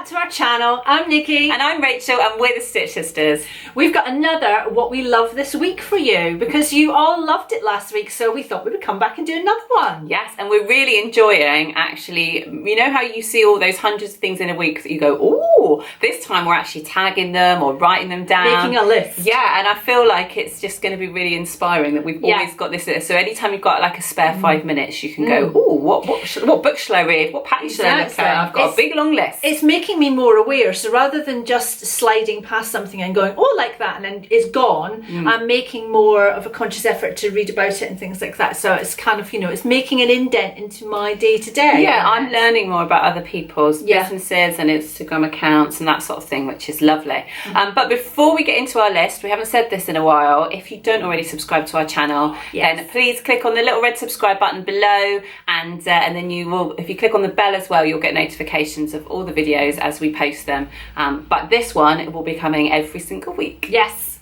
to our channel. I'm Nikki. And I'm Rachel, and we're the Stitch Sisters. We've got another What We Love this week for you, because you all loved it last week, so we thought we would come back and do another one. Yes, and we're really enjoying, actually, you know how you see all those hundreds of things in a week that you go, oh, this time we're actually tagging them or writing them down. Making a list. Yeah, and I feel like it's just going to be really inspiring that we've always got this. So anytime you've got like a spare 5 minutes, you can go, oh, what book shall I read? What pattern shall I look at? I've got a big long list. It's making me more aware, so rather than just sliding past something and going, oh, like that, and then it's gone, I'm making more of a conscious effort to read about it and things like that. So it's kind of, it's making an indent into my day-to-day. Yeah, I'm learning more about other people's businesses and Instagram accounts and that sort of thing, which is lovely. But before we get into our list, we haven't said this in a while, if you don't already subscribe to our channel, then please click on the little red subscribe button below, and then you will, if you click on the bell as well, you'll get notifications of all the videos as we post them. But this one will be coming every single week. Yes.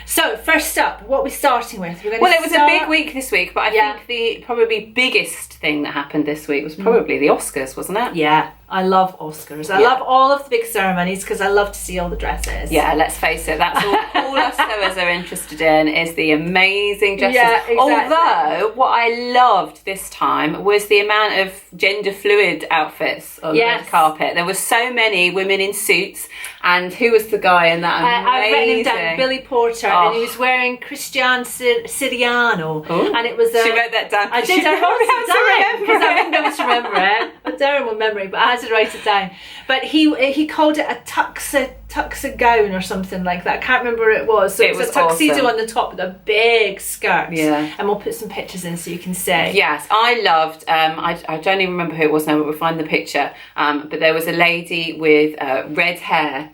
So first up, what are we starting with? It was a big week this week, but I think the probably biggest thing that happened this week was probably the Oscars, wasn't it? Yeah, I love Oscars. I love all of the big ceremonies because I love to see all the dresses. Yeah, let's face it, that's all us sewers are interested in, is the amazing dresses. Yeah, exactly. Although, what I loved this time was the amount of gender fluid outfits on the red carpet. There were so many women in suits, and who was the guy in that amazing... I've written him down, Billy Porter, and he was wearing Christian Siriano. And it was... she wrote that down. I did, I wrote it down because I wouldn't be able to remember it. I'm terrible with memory, but I had to write it down. But he called it a tuxa gown or something like that. I can't remember what it was. So it was a tuxedo on the top with a big skirt. Yeah. And we'll put some pictures in so you can see. Yes, I loved, I don't even remember who it was now, but we'll find the picture. But there was a lady with red hair.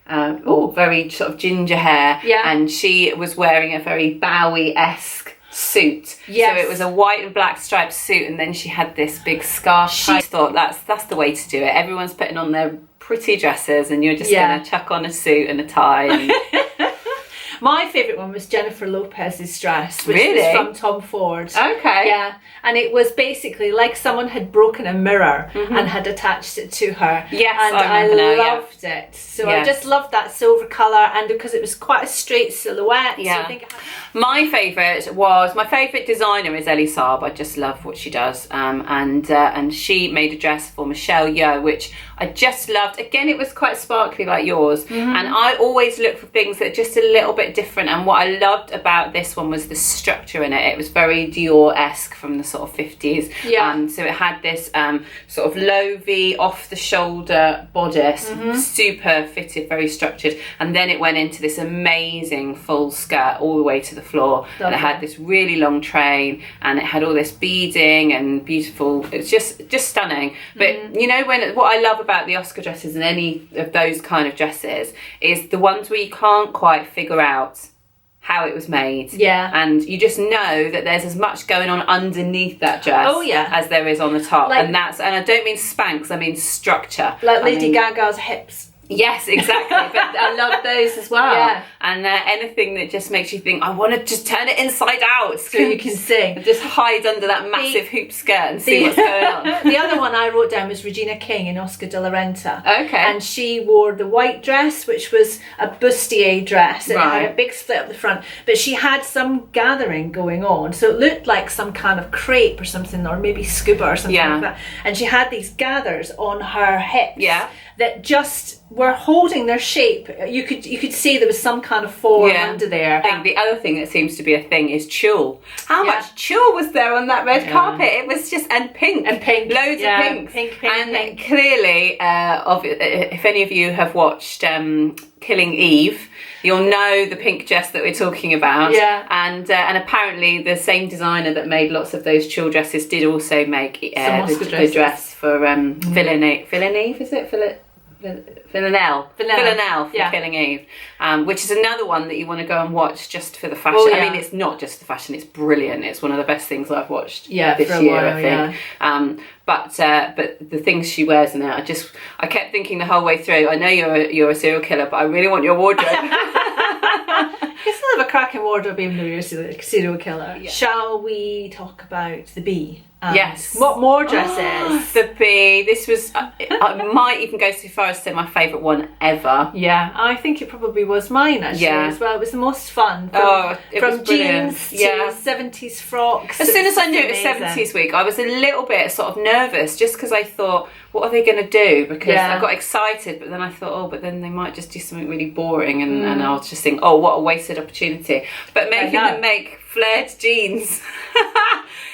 Very sort of ginger hair. Yeah. And she was wearing a very Bowie-esque suit. Yes. So it was a white and black striped suit, and then she had this big scarf. She thought that's the way to do it. Everyone's putting on their pretty dresses, and you're just gonna chuck on a suit and a tie. And... My favourite one was Jennifer Lopez's dress, which was from Tom Ford. Okay. Yeah, and it was basically like someone had broken a mirror and had attached it to her. Yes, and I loved it. So I just loved that silver colour, and because it was quite a straight silhouette. Yeah. So I think my favourite designer is Ellie Saab. I just love what she does. And she made a dress for Michelle Yeoh, which I just loved. Again, it was quite sparkly like yours. And I always look for things that are just a little bit different, and what I loved about this one was the structure in it. It was very Dior-esque from the sort of 50s. So it had this sort of low V off the shoulder bodice, super fitted, very structured, and then it went into this amazing full skirt all the way to the floor. And it had this really long train, and it had all this beading and beautiful, it's just stunning. But what I love about the Oscar dresses and any of those kind of dresses is the ones where you can't quite figure out how it was made. Yeah. And you just know that there's as much going on underneath that dress as there is on the top. And I don't mean Spanx, I mean structure. Like Lady Gaga's hips. Yes, exactly. But I love those as well. Yeah. And anything that just makes you think, I want to just turn it inside out. So you can see. Just hide under that massive hoop skirt and see what's going on. The other one I wrote down was Regina King in Oscar de la Renta. Okay. And she wore the white dress, which was a bustier dress. And it had a big split up the front. But she had some gathering going on. So it looked like some kind of crepe or something, or maybe scuba or something like that. And she had these gathers on her hips that just were holding their shape. You could see there was some kind of form under there. I think the other thing that seems to be a thing is tulle. How much tulle was there on that red carpet? It was just, and pink. Loads of pinks. Pink. Clearly, if any of you have watched Killing Eve, you'll know the pink dress that we're talking about. Yeah. And apparently the same designer that made lots of those tulle dresses did also make the dress for Villeneuve, is it? Villanelle for Killing Eve, which is another one that you want to go and watch just for the fashion. I mean, it's not just the fashion, it's brilliant. It's one of the best things I've watched this year, I think. But the things she wears in it, I kept thinking the whole way through, I know you're a serial killer, but I really want your wardrobe. You still have a cracking wardrobe even though you're a serial killer. Yeah. Shall we talk about the bee? Yes. What more dresses? The bee. This was, I might even go so far as to say my favourite one ever. Yeah, I think it probably was mine actually as well. It was the most fun. From jeans to 70s frocks. As soon as I knew it was 70s week, I was a little bit sort of nervous just because I thought, what are they going to do? Because I got excited, but then I thought, but then they might just do something really boring, and I'll just think, what a wasted opportunity. But making them make flared jeans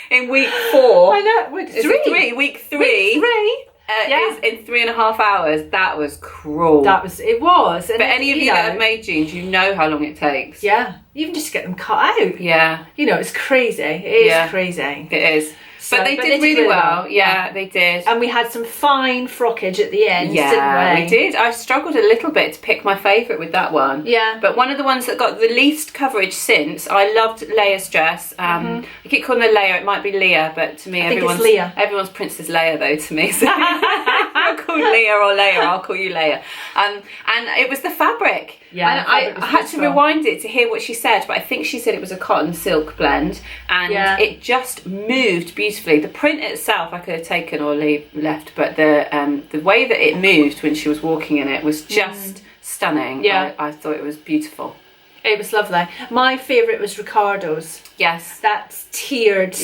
in week 4. I know. Week 3. Week 3. Is in 3.5 hours. That was cruel. It was. And but any of you that have made jeans, you know how long it takes. Yeah. Even just to get them cut out. Yeah. It's crazy. It is crazy. It is. But they did really well. Yeah, they did. And we had some fine frockage at the end, didn't we? We did. I struggled a little bit to pick my favourite with that one. Yeah. But one of the ones that got the least coverage since, I loved Leia's dress. I keep calling her Leia. It might be Leah, but to me, everyone's Princess Leia, though, to me. So I'll call Leah or Leia. I'll call you Leia. And it was the fabric. Yeah, and I had to rewind it to hear what she said, but I think she said it was a cotton silk blend, and it just moved beautifully. The print itself I could have taken or left, but the way that it moved when she was walking in it was just stunning. Yeah, I thought it was beautiful. It was lovely. My favourite was Ricardo's. Yes, that's tiered.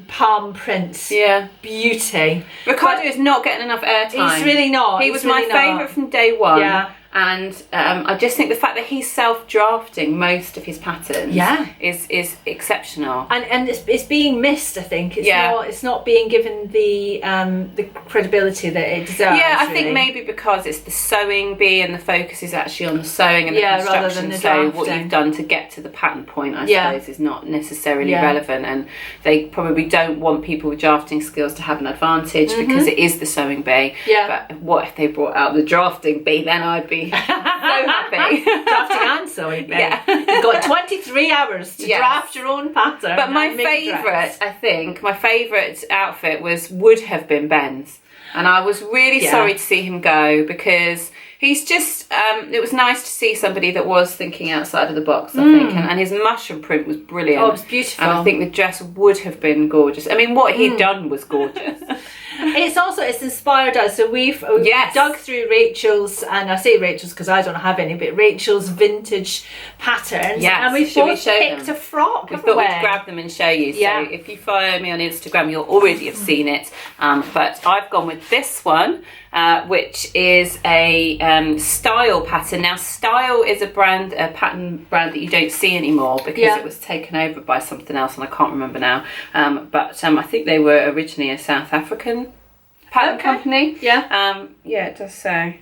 Palm prints. Beauty. Ricardo is not getting enough airtime. He's really not. He was my favourite from day one. Yeah. And I just think the fact that he's self-drafting most of his patterns is exceptional. And it's being missed, I think. It's not being given the credibility that it deserves. Yeah, I think maybe because it's the sewing bee and the focus is actually on the sewing and the construction. Rather than the drafting. So what you've done to get to the pattern point, I suppose, is not necessarily relevant. And they probably don't want people with drafting skills to have an advantage because it is the sewing bee. Yeah. But what if they brought out the drafting bee? Then I'd be so happy. Drafting and sewing. You've got 23 hours to draft your own pattern. But my favourite, I think, my favourite outfit would have been Ben's. And I was really sorry to see him go because he's just, it was nice to see somebody that was thinking outside of the box, I think. And his mushroom print was brilliant. Oh, it was beautiful. And I think the dress would have been gorgeous. I mean, what he'd done was gorgeous. It's inspired us. So we've dug through Rachel's, and I say Rachel's because I don't have any, but Rachel's vintage patterns. Yes, and we've both picked a frock. We thought we'd grab them and show you. So if you follow me on Instagram, you'll already have seen it. But I've gone with this one, which is a style pattern. Now, Style is a pattern brand that you don't see anymore because it was taken over by something else, and I can't remember now. But I think they were originally a South African pattern company. Yeah. It does say.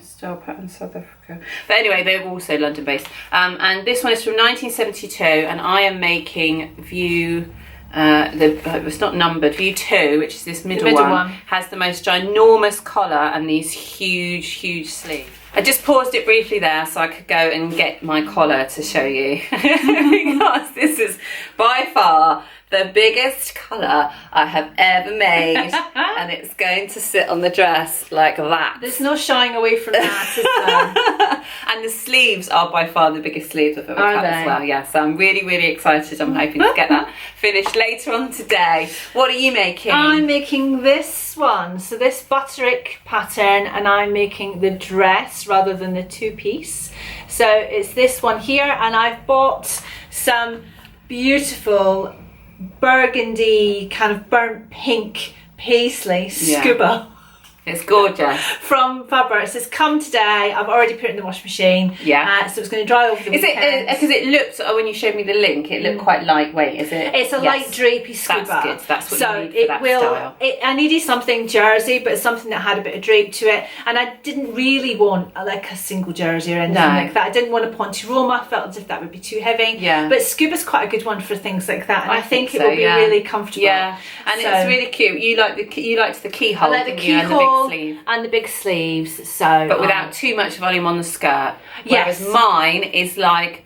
Style Pattern South Africa. But anyway, they're also London based. And this one is from 1972, and I am making View. It's not numbered. View 2, which is this middle one, has the most ginormous collar and these huge sleeves. I just paused it briefly there so I could go and get my collar to show you because this is by far the biggest collar I have ever made, and it's going to sit on the dress like that. There's no shying away from that, is there? And the sleeves are by far the biggest sleeves I've ever cut as well. Yeah, so I'm really excited. I'm hoping to get that finished later on today. What are you making? I'm making this one, so this butterick pattern, and I'm making the dress rather than the two-piece. So it's this one here, and I've bought some beautiful burgundy kind of burnt pink paisley scuba. It's gorgeous. From Fabric. It says come today. I've already put it in the washing machine. So it's going to dry over the weekend. Is it because it looked, when you showed me the link, it looked quite lightweight, is it? It's a light drapey scuba. That's good. That's what you need for that style. I needed something jersey, but something that had a bit of drape to it. And I didn't really want like a single jersey or anything like that. I didn't want a Ponte Roma. I felt as if that would be too heavy. Yeah. But scuba's quite a good one for things like that. And I think it will be really comfortable. Yeah. And it's really cute. You liked the keyhole. I like the keyhole. And the big sleeves, but without too much volume on the skirt. Whereas mine is like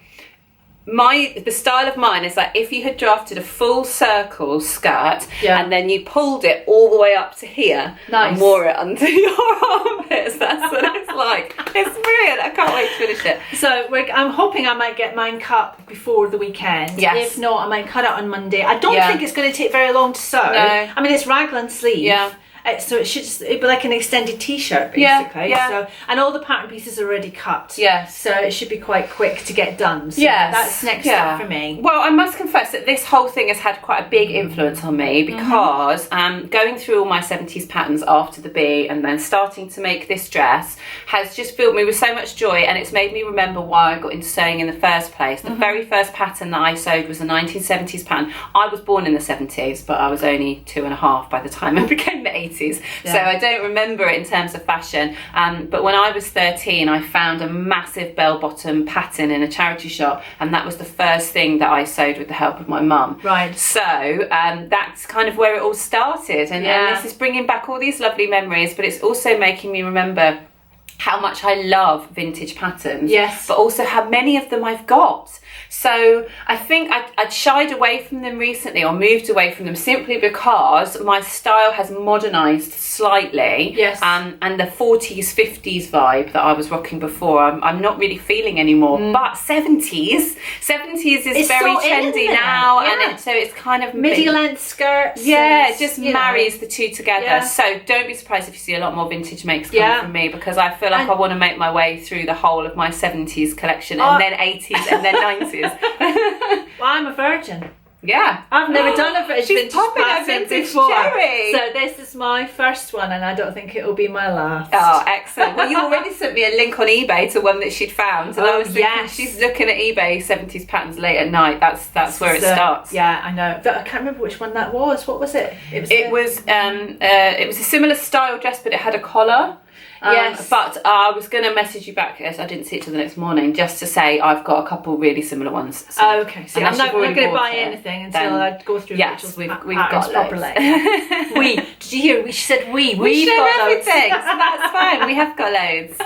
the style of mine is like if you had drafted a full circle skirt and then you pulled it all the way up to here and wore it under your armpits. That's what it's like. It's brilliant. I can't wait to finish it. So I'm hoping I might get mine cut before the weekend. Yes. If not, I might cut it on Monday. I don't think it's going to take very long to sew. No. I mean, it's raglan sleeve. Yeah. So it'd be like an extended t-shirt basically. So, and all the pattern pieces are already cut. Yes. So it should be quite quick to get done. So that's next up for me. Well, I must confess that this whole thing has had quite a big influence on me because going through all my 70s patterns after the bee and then starting to make this dress has just filled me with so much joy, and it's made me remember why I got into sewing in the first place. The very first pattern that I sewed was a 1970s pattern. I was born in the 70s, but I was only 2.5 by the time I became the 80s. So I don't remember it in terms of fashion, but when I was 13 I found a massive bell-bottom pattern in a charity shop, and that was the first thing that I sewed with the help of my mum. Right. So that's kind of where it all started, and this is bringing back all these lovely memories, but it's also making me remember how much I love vintage patterns, but also how many of them I've got. So I think I'd shied away from them recently, or moved away from them, simply because my style has modernised slightly. And the 40s, 50s vibe that I was rocking before, I'm not really feeling anymore. But 70s is very trendy now, and so it's kind of midi-length skirts. It just marries the two together. So don't be surprised if you see a lot more vintage makes coming from me, because I feel like I want to make my way through the whole of my 70s collection, and then 80s, and then 90s. Well, I'm a virgin. I've never done a vintage pattern before. Cherry. So this is my first one, and I don't think it will be my last. Oh, excellent. Well, you already sent me a link on eBay to one that she'd found, and I was thinking, she's looking at eBay 70s patterns late at night. That's where it starts. Yeah, I know. But I can't remember which one that was. What was it? It was a similar style dress, but it had a collar. But I was going to message you back, as I didn't see it till the next morning, just to say I've got a couple really similar ones. So okay. So I'm not going to buy anything until I go through Rachel's we've got properly. Did you hear? She said we've got everything. So that's fine. We have got loads.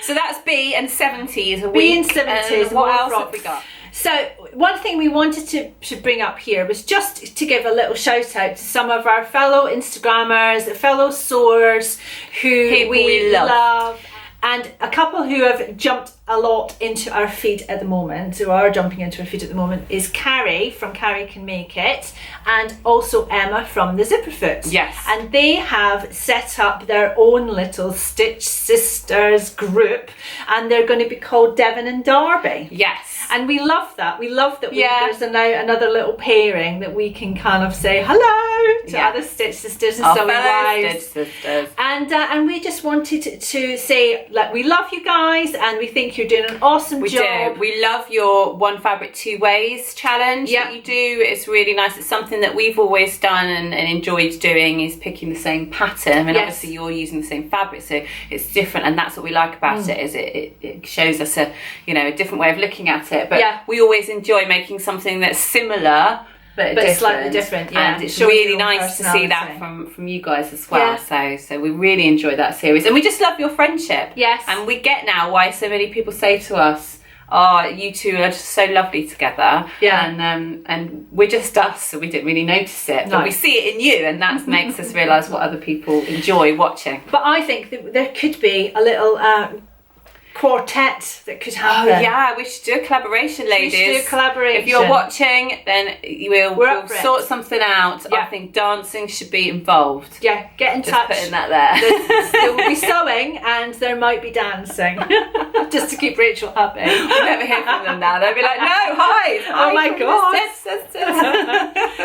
So that's B and 70s. B and 70s. What else have we got? So one thing we wanted to bring up here was just to give a little shout out to some of our fellow Instagrammers, fellow sewers who we love, and a couple who have jumped a lot into our feed at the moment, who are jumping into our feed at the moment, is Carrie from Carrie Can Make It, and also Emma from the Zipperfoot. Yes. And they have set up their own little Stitch Sisters group, and they're going to be called Devon and Darby. Yes. And we love that. We love that there's now another little pairing that we can kind of say hello to other Stitch Sisters and sewing wives. Stitch Sisters. And we just wanted to say, like, we love you guys, and we think you're doing an awesome job. We love your One Fabric Two Ways challenge that you do. It's really nice. It's something that we've always done and enjoyed doing, is picking the same pattern. And obviously you're using the same fabric, so it's different, and that's what we like about it, is it shows us a different way of looking at it. But we always enjoy making something that's similar but slightly different, and it's really nice to see that from you guys as well. So we really enjoy that series, and we just love your friendship. And we get now why so many people say to us, oh, you two are just so lovely together. And we're just us, so we didn't really notice it, but we see it in you, and that makes us realise what other people enjoy watching. But I think that there could be a little quartet that could happen. Oh yeah, we should do a collaboration, ladies. We should do a collaboration. If you're watching, then we'll sort something out. I think dancing should be involved. Yeah, get in touch. Just putting that there. There will be sewing and there might be dancing, just to keep Rachel happy. We'll never hear from them now. They'll be like, no, hi. Oh my god.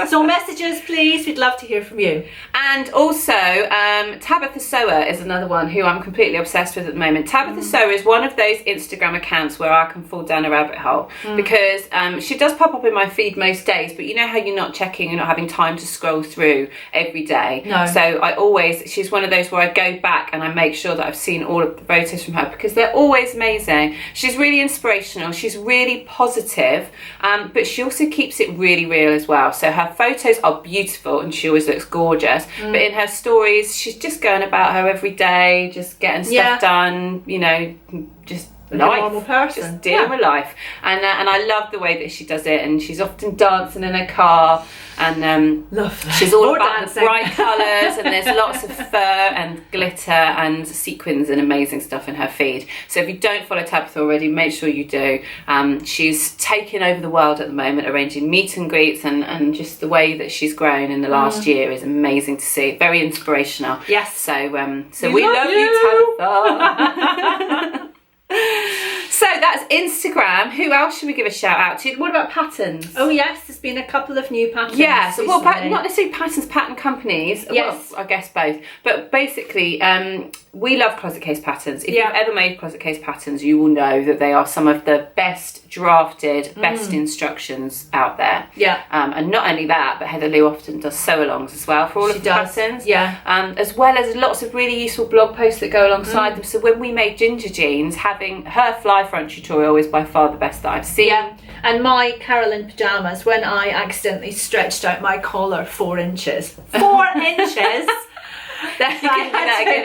So messages, please. We'd love to hear from you. And also, Tabitha Sewer is another one who I'm completely obsessed with at the moment. Tabitha Sewer is one of those Instagram accounts where I can fall down a rabbit hole, because she does pop up in my feed most days, but you know how you're not checking, you're not having time to scroll through every day. No. So she's one of those where I go back and I make sure that I've seen all of the photos from her, because they're always amazing. She's really inspirational, she's really positive, but she also keeps it really real as well. So her photos are beautiful and she always looks gorgeous, but in her stories she's just going about her every day, just getting stuff done, just like a normal person. Just dealing with life. And I love the way that she does it, and she's often dancing in her car, and she's all about the bright colours, and there's lots of fur and glitter and sequins and amazing stuff in her feed. So if you don't follow Tabitha already, make sure you do. She's taking over the world at the moment, arranging meet and greets, and just the way that she's grown in the last year is amazing to see. Very inspirational. Yes. So we love you, Tabitha. So that's Instagram. Who else should we give a shout out to? What about patterns? Oh yes, there's been a couple of new patterns. Yeah, so not necessarily patterns, pattern companies. Yes. Well, I guess both. But basically, we love closet case patterns. If you've ever made closet case patterns, you will know that they are some of the best drafted, best instructions out there. Yeah. And not only that, but Heather Lou often does sew-alongs as well for all of the patterns. Yeah. As well as lots of really useful blog posts that go alongside them. So when we made ginger jeans, having her fly front tutorial is by far the best that I've seen. Yeah. And my Carolyn pyjamas, when I accidentally stretched out my collar 4 inches. 4 inches! I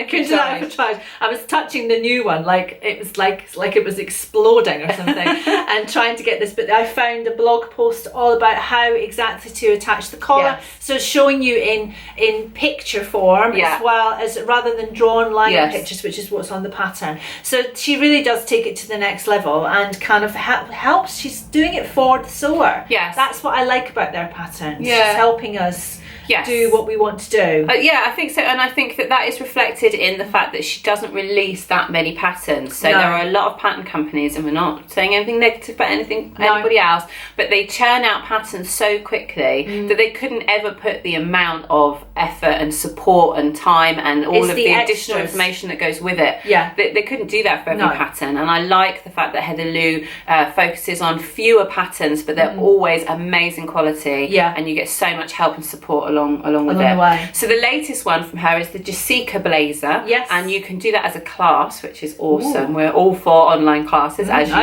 was touching the new one like it was exploding or something and trying to get this, but I found a blog post all about how exactly to attach the collar. So showing you in picture form as well as rather than drawn line pictures, which is what's on the pattern. So she really does take it to the next level and kind of helps. She's doing it for the sewer. Yes, that's what I like about their patterns. She's helping us do what we want to do. I think so, and I think that is reflected in the fact that she doesn't release that many patterns. So there are a lot of pattern companies, and we're not saying anything negative about anybody else, but they churn out patterns so quickly that they couldn't ever put the amount of effort and support and time and all of the additional information that goes with it. They couldn't do that for every pattern, and I like the fact that Heather Lou focuses on fewer patterns, but they're always amazing quality, and you get so much help and support along with it. The way. So the latest one from her is the Jessica blazer. Yes. And you can do that as a class, which is awesome. We're all for online classes, as you know.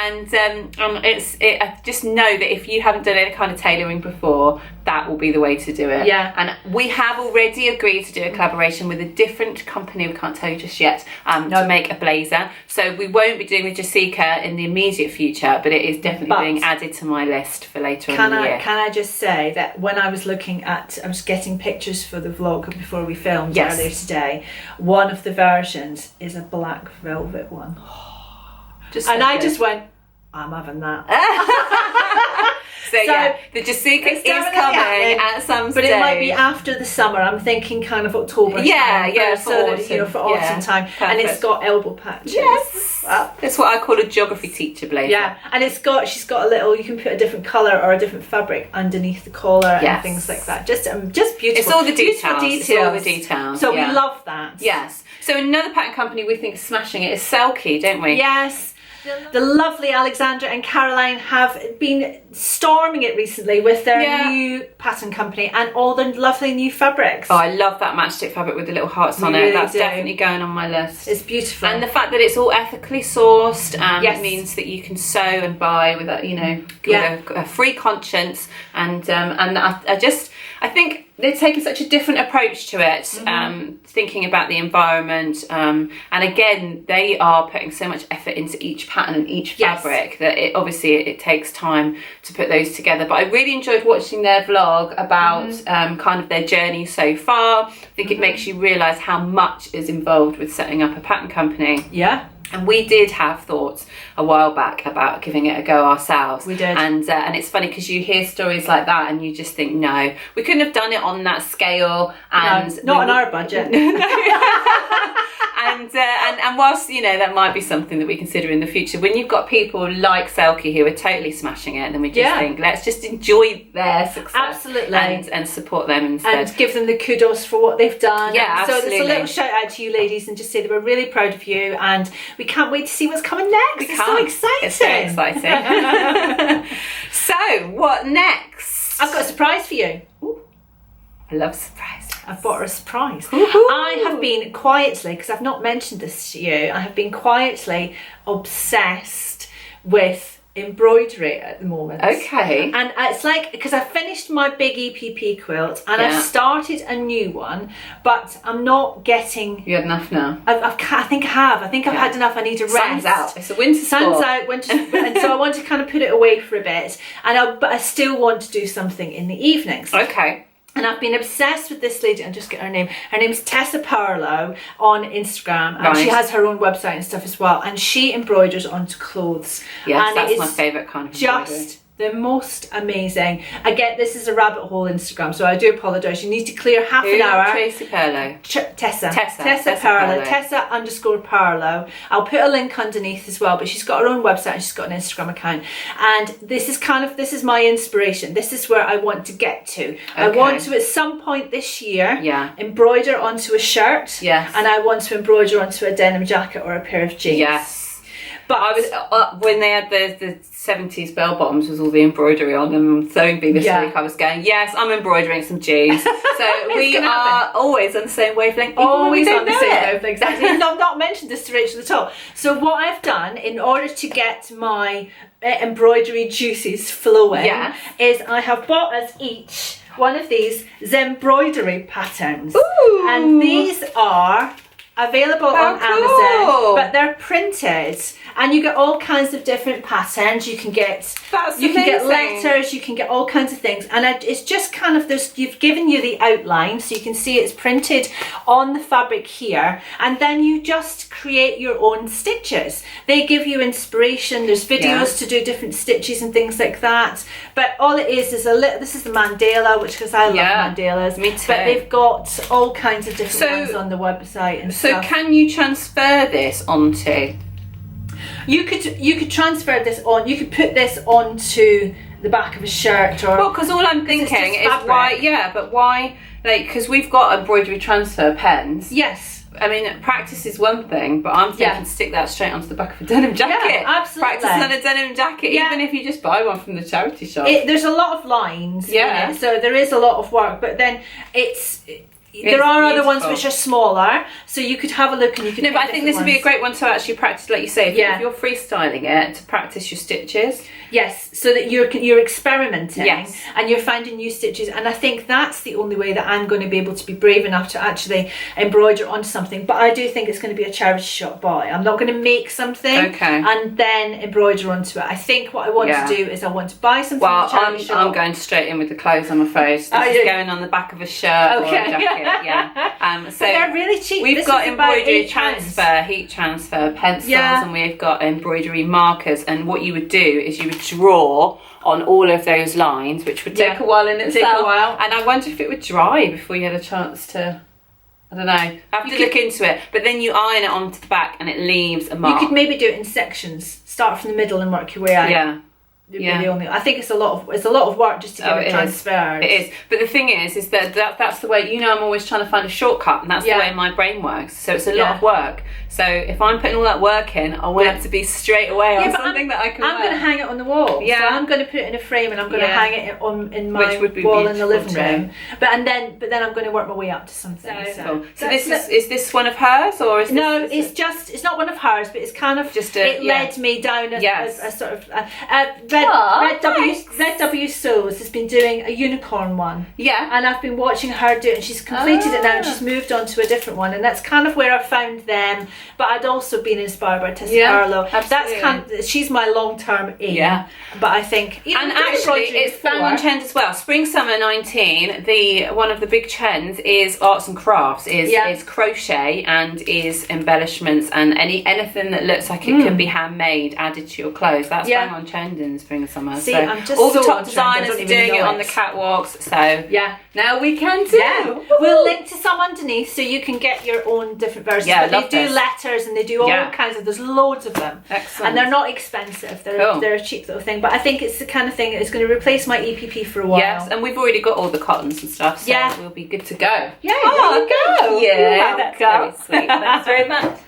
And I just know that if you haven't done any kind of tailoring before, that will be the way to do it. Yeah. And we have already agreed to do a collaboration with a different company, we can't tell you just yet, to make a blazer. So we won't be doing with Jessica in the immediate future, but it is definitely being added to my list for later on in the year. Can I just say that when I was getting pictures for the vlog before we filmed earlier today, one of the versions is a black velvet one. I just went, I'm having that. So the Jessica is coming at some stage. But it might be after the summer. I'm thinking kind of October. For autumn time. Perfect. And it's got elbow patches. Yes. It's what I call a geography teacher blazer. Yeah, and she's got a little, you can put a different colour or a different fabric underneath the collar and things like that. Just beautiful. It's all the details. It's all the details. So we love that. Yes. So another pattern company we think is smashing it is Selkie, don't we? Yes. The lovely Alexandra and Caroline have been storming it recently with their new pattern company and all the lovely new fabrics. Oh, I love that matchstick fabric with the little hearts on it. That's definitely going on my list. It's beautiful. And the fact that it's all ethically sourced means that you can sew and buy with a free conscience. And I think they're taking such a different approach to it, thinking about the environment. And again, they are putting so much effort into each pattern and each fabric that it takes time to put those together. But I really enjoyed watching their vlog about kind of their journey so far. I think it makes you realise how much is involved with setting up a pattern company. Yeah. And we did have thoughts a while back about giving it a go ourselves. We did. And it's funny because you hear stories like that and you just think, no, we couldn't have done it on that scale. And not on our budget. And whilst, that might be something that we consider in the future, when you've got people like Selkie who are totally smashing it, then we just think, let's just enjoy their success. Absolutely. And support them instead. And give them the kudos for what they've done. Yeah, absolutely. So it's a little shout out to you ladies and just say that we're really proud of you and we can't wait to see what's coming next. It's so exciting. It's so exciting. So, what next? I've got a surprise for you. Ooh, I love surprises. I've bought her a surprise. Ooh. I have been quietly, because I've not mentioned this to you, I have been quietly obsessed with embroidery at the moment. Okay. And it's like, because I finished my big EPP quilt and I've started a new one, but I'm not getting... You had enough now? I think I have. I think I've had enough. I need a rest. Sun's out. It's a winter sport. Sun's out, winter, and so I want to kind of put it away for a bit. But I still want to do something in the evenings. Okay. And I've been obsessed with this lady. I'll just get her name. Her name's Tessa Parlow on Instagram. And she has her own website and stuff as well. And she embroiders onto clothes. Yes, and that's my favourite kind of embroidery. Just the most amazing. Again, this is a rabbit hole Instagram, so I do apologise. You need to clear half an hour. Tracy Perlow. Tessa Parlow. Tessa_Parlow. I'll put a link underneath as well, but she's got her own website and she's got an Instagram account. And this is my inspiration. This is where I want to get to. Okay. I want to, at some point this year, embroider onto a shirt. Yes. And I want to embroider onto a denim jacket or a pair of jeans. Yes. But I was when they had the 70s bell bottoms with all the embroidery on them, sewing bee this week, I was going, yes, I'm embroidering some jeans. So we are always on the same wavelength. Always on the same wavelength. Exactly. I've not mentioned this to Rachel at all. So what I've done in order to get my embroidery juices flowing is I have bought us each one of these Zembroidery patterns. Ooh. And these are available on Amazon, but they're printed, and you get all kinds of different patterns. You can get can get letters, you can get all kinds of things, and it's just kind of this. You've given you the outline, so you can see it's printed on the fabric here, and then you just create your own stitches. They give you inspiration. There's videos to do different stitches and things like that. But all it is a little. This is the mandala, which because I love mandalas. Me too. But they've got all kinds of different ones on the website and So can you transfer this onto? You could transfer this on. You could put this onto the back of a shirt, or because all I'm thinking is why? But why? Like, because we've got embroidery transfer pens. Yes. I mean, practice is one thing, but I'm thinking stick that straight onto the back of a denim jacket. Yeah, absolutely. Practice on a denim jacket, even if you just buy one from the charity shop. There's a lot of lines. Yeah. So there is a lot of work, but then there are other ones which are smaller, so you could have a look and you could. No, but I think this would be a great one to actually practice, like you say, if you're freestyling it, to practice your stitches. Yes, so that you're experimenting and you're finding new stitches, and I think that's the only way that I'm going to be able to be brave enough to actually embroider onto something. But I do think it's going to be a charity shop buy. I'm not going to make something and then embroider onto it. I think what I want to do is I want to buy something. Well, I'm going straight in with the clothes, I'm afraid. So this is going on the back of a shirt or a jacket. So but they're really cheap. We've got embroidery transfer, heat transfer, pencils, and we've got embroidery markers. And what you would do is you would draw on all of those lines, which would take a while in itself. And I wonder if it would dry before you had a chance to. I don't know. I have to look into it. But then you iron it onto the back, and it leaves a mark. You could maybe do it in sections. Start from the middle and work your way out. Yeah. I think it's a lot of work just to get it transferred. It is, but the thing is that's the way. I'm always trying to find a shortcut, and that's the way my brain works. So it's a lot of work. So if I'm putting all that work in, I want it to be straight away on something that I can. I'm going to hang it on the wall. Yeah, so I'm going to put it in a frame, and I'm going to hang it in my wall in the living room. But then I'm going to work my way up to something. So is this one of hers, or is this, it's not one of hers, but it's kind of just it led me down a sort of. Red W Sews has been doing a unicorn one. Yeah. And I've been watching her do it, and she's completed it now, and she's moved on to a different one, and that's kind of where I found them. But I'd also been inspired by Tessa Parlow. That's she's my long-term aim. Yeah. But I think and actually it's bang on trend as well. Spring summer 19. One of the big trends is arts and crafts. Is crochet and is embellishments and anything that looks like it can be handmade added to your clothes. That's bang on trend in spring and summer. See, so I'm just all the top designers are doing it on the catwalks. So now we can too. Yeah. We'll link to some underneath so you can get your own different versions. Yeah, but they do letters and they do all kinds of. There's loads of them. Excellent. And they're not expensive. They're a cheap little thing. But I think it's the kind of thing that's going to replace my EPP for a while. Yes, and we've already got all the cottons and stuff. So we'll be good to go. Yeah. There you go. Yeah, that's very sweet. Thanks very much.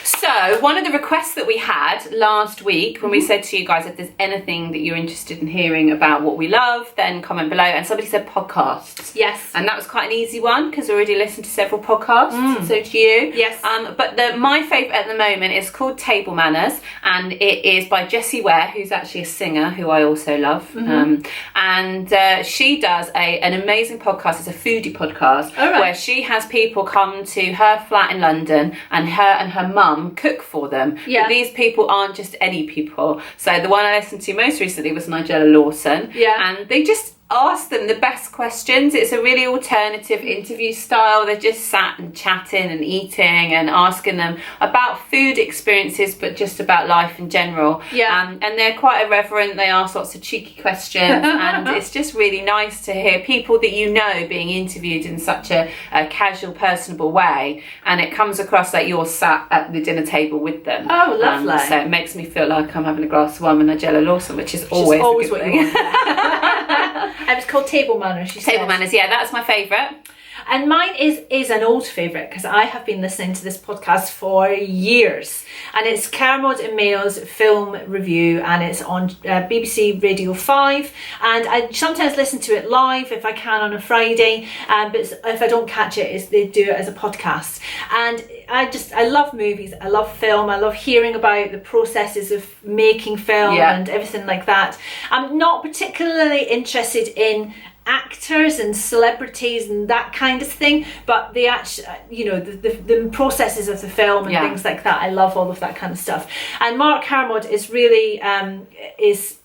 So one of the requests that we had last week when we said to you guys, if there's anything that you're interested in hearing about what we love, then comment below. And somebody said podcasts. Yes. And that was quite an easy one because I already listened to several podcasts, and so do you. Yes. But my favourite at the moment is called Table Manners, and it is by Jessie Ware, who's actually a singer who I also love. And she does an amazing podcast. It's a foodie podcast where she has people come to her flat in London, and her mum cook for them. Yeah. But these people aren't just any people. So the one I listened to most recently was Nigella Lawson. Yeah. And they just ask them the best questions. It's a really alternative interview style. They're just sat and chatting and eating and asking them about food experiences, but just about life in general. Yeah. And they're quite irreverent. They ask lots of cheeky questions, and it's just really nice to hear people that you know being interviewed in such a casual, personable way, and it comes across like you're sat at the dinner table with them. Oh, lovely. So it makes me feel like I'm having a glass of wine with Nigella Lawson, which is always a good what thing. you want. And it's called Table Manners. Table Manners, yeah, that's my favourite. And mine is an old favourite because I have been listening to this podcast for years, and it's Kermode and Mayo's film review, and it's on BBC Radio 5, and I sometimes listen to it live if I can on a Friday, but if I don't catch it, they do it as a podcast. And I love movies, I love film, I love hearing about the processes of making film and everything like that. I'm not particularly interested in actors and celebrities and that kind of thing, but the actual, the processes of the film and things like that, I love all of that kind of stuff. And Mark Kermode is really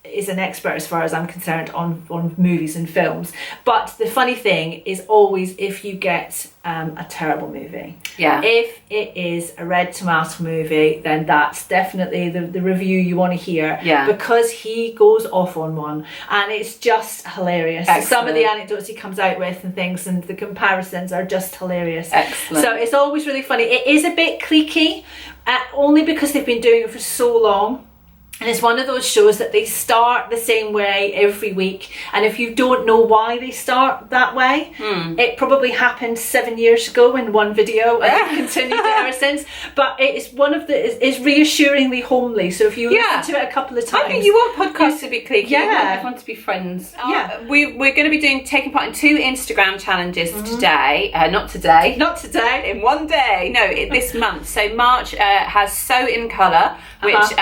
is an expert as far as I'm concerned on movies and films. But the funny thing is always if you get a terrible movie. Yeah. If it is a red tomato movie, then that's definitely the review you want to hear. Yeah. Because he goes off on one, and it's just hilarious. Excellent. Some of the anecdotes he comes out with and things, and the comparisons are just hilarious. Excellent. So it's always really funny. It is a bit cliquey, only because they've been doing it for so long. And it's one of those shows that they start the same way every week. And if you don't know why they start that way, it probably happened 7 years ago in one video and it's continued ever since. But it's it's reassuringly homely. So if you listen to it a couple of times. I think you want podcasts to be cliquey. Yeah. You want everyone to be friends. Yeah. We're going to be taking part in 2 Instagram challenges today. Not today. In one day. No, this month. So March has Sew in Colour, which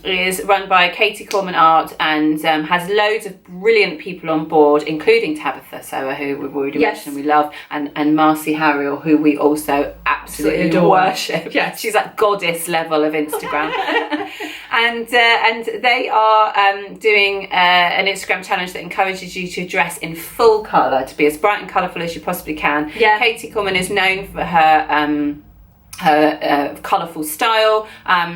is run by Katie Corman Art, and has loads of brilliant people on board, including Tabitha Sower, who we've already mentioned we love, and Marcy Harriel, who we also absolutely adore. Worship. Yes. She's at goddess level of Instagram. and they are doing an Instagram challenge that encourages you to dress in full colour, to be as bright and colourful as you possibly can. Yeah. Katie Corman is known for her colourful style,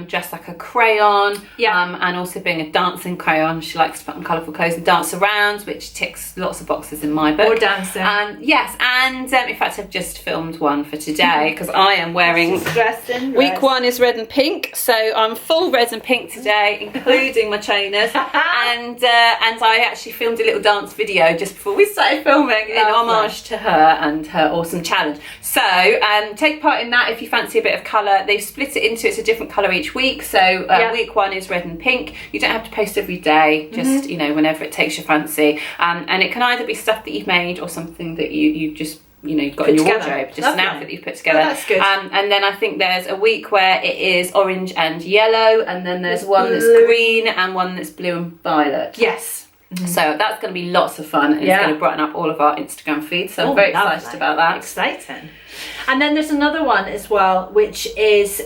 dressed like a crayon, and also being a dancing crayon. She likes to put on colourful clothes and dance around, which ticks lots of boxes in my book. Or dancing. Yes, and in fact I've just filmed one for today because I am wearing... dressed in red. Week 1 is red and pink, so I'm full red and pink today, including my trainers. and I actually filmed a little dance video just before we started filming in homage to her and her awesome challenge. So take part in that if you fancy a bit of colour. They've split it into, it's a different colour each week. So week 1 is red and pink. You don't have to post every day, just whenever it takes your fancy. And it can either be stuff that you've made or something that you just you've got in your wardrobe, just an outfit that you've put together. Oh, that's good. And then I think there's a week where it is orange and yellow, and then there's one that's green and one that's blue and violet. Yes. So that's going to be lots of fun, and it's going to brighten up all of our Instagram feeds. So I'm very excited about that. Exciting. And then there's another one as well, which is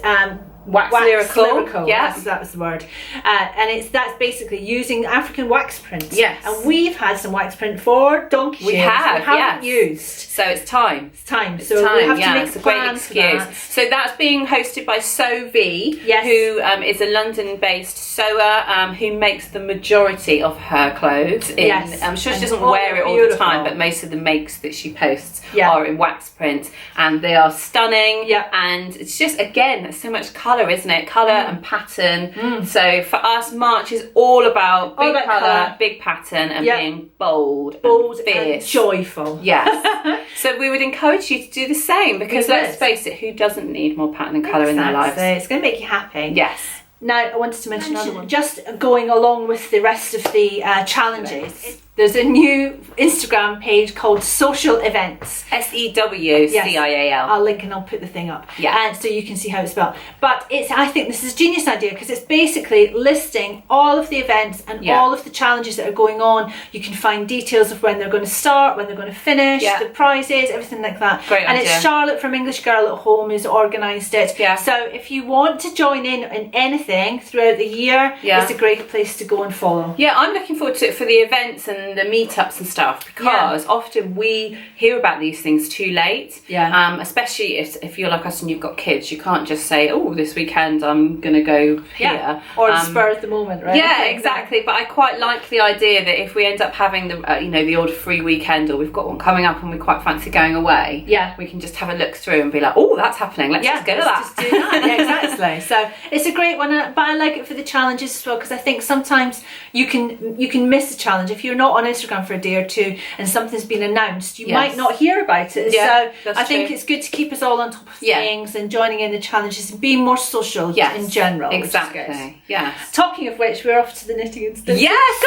wax lyrical. Yes, that was the word. And that's basically using African wax print. Yes. And we've had some wax print for donkey years. We haven't used. So it's time. So we have to make it's a great excuse. So that's being hosted by Sew V, who is a London-based sewer who makes the majority of her clothes. I'm sure she doesn't wear it all the time, but most of the makes that she posts are in wax print, and they are stunning. Yeah. And it's just, again, there's so much colour colour, isn't it? Colour and pattern. So for us, March is all about big colour, big pattern, and being bold and fierce. And joyful. Yes. So we would encourage you to do the same, because let's face it, who doesn't need more pattern and colour in their lives? It's going to make you happy. Yes. Now, I wanted to mention another one. Just going along with the rest of the challenges, there's a new Instagram page called Social Events. SEWCIAL. I'll link and I'll put the thing up. Yeah. And so you can see how it's spelled. But I think this is a genius idea, because it's basically listing all of the events and all of the challenges that are going on. You can find details of when they're going to start, when they're going to finish, the prizes, everything like that. Great and idea. It's Charlotte from English Girl at Home who's organised it. Yeah. So if you want to join in anything throughout the year, it's a great place to go and follow. Yeah, I'm looking forward to it for the events and the meetups and stuff, because often we hear about these things too late. Especially if you're like us and you've got kids, you can't just say, oh, this weekend I'm gonna go here, or spur of the moment, right? Yeah, exactly. But I quite like the idea that if we end up having the the odd free weekend, or we've got one coming up and we quite fancy going away, we can just have a look through and be like, oh, that's happening, let's just go to that. Just do that. Yeah, exactly. So it's a great one, but I like it for the challenges as well, because I think sometimes you can miss a challenge if you're not on Instagram for a day or two and something's been announced. You might not hear about it. So I think it's good to keep us all on top of things and joining in the challenges and being more social in general. Exactly. Yes. Talking of which, we're off to the knitting instance. Yes,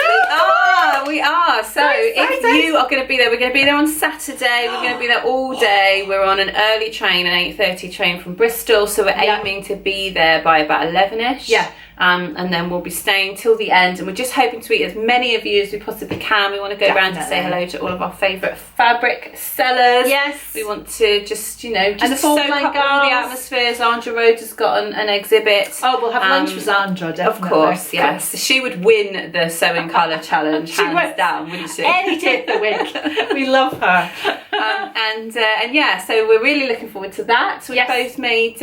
we are. So if you are going to be there, we're going to be there on Saturday. We're going to be there all day. We're on an early train, an 8:30 train from Bristol. So we're aiming to be there by about 11ish. And then we'll be staying till the end, and we're just hoping to meet as many of you as we possibly can. We want to go around to say hello to all of our favourite fabric sellers. Yes. We want to just and the soak Faultline up all the girls. atmospheres. Andra Rhodes has got an exhibit. Oh, we'll have lunch with Andra, definitely. Of course, yes. She would win the sewing colour challenge, hands down, wouldn't she? Any day of the week. We love her. And so we're really looking forward to that. So we've both made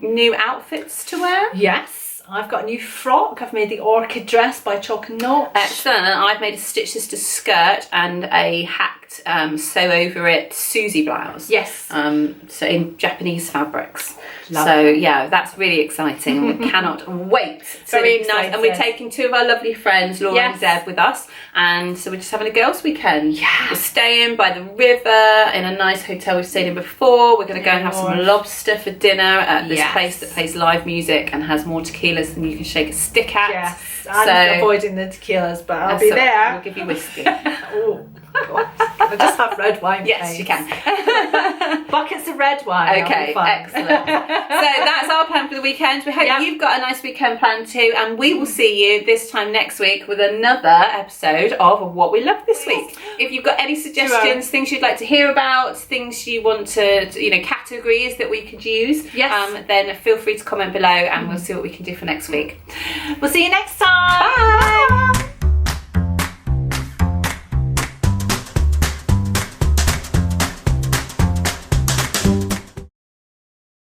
new outfits to wear. Yes. I've got a new frock. I've made the orchid dress by Chalk and Notch. Excellent. And I've made a Stitch Sister skirt and a hacked sew over it Susie blouse. Yes. So in Japanese fabrics. So that's really exciting, and we cannot wait. Very exciting. And we're taking two of our lovely friends, Laura and Deb, with us, and so we're just having a girls' weekend. We're staying by the river in a nice hotel we've stayed in before. We're going to go and have some lobster for dinner at this place that plays live music and has more tequilas than you can shake a stick at. Yes, I'm avoiding the tequilas, but I'll be there. We'll give you whiskey. Oh, God. I'll just have red wine. Yes, you can. Buckets of red wine. Okay, excellent. So that's our plan for the weekend. We hope you've got a nice weekend plan too, and we will see you this time next week with another episode of What We Love This Week. If you've got any suggestions, things you'd like to hear about, things you want to categories that we could use, then feel free to comment below, and we'll see what we can do for next week. We'll see you next time. Bye.